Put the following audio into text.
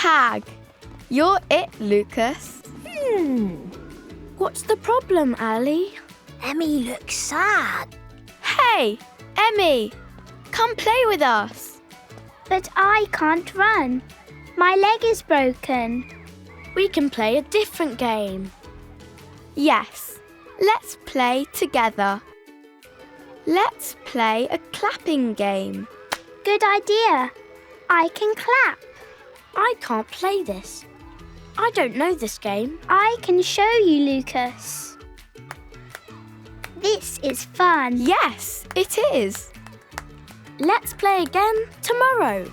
Tag. You're it, Lucas. What's the problem, Allie? Emmy looks sad. Hey, Emmy, come play with us. But I can't run. My leg is broken. We can play a different game. Yes, let's play together. Let's play a clapping game. Good idea. I can clap. I can't play this. I don't know this game. I can show you, Lucas. This is fun. Yes, it is. Let's play again tomorrow.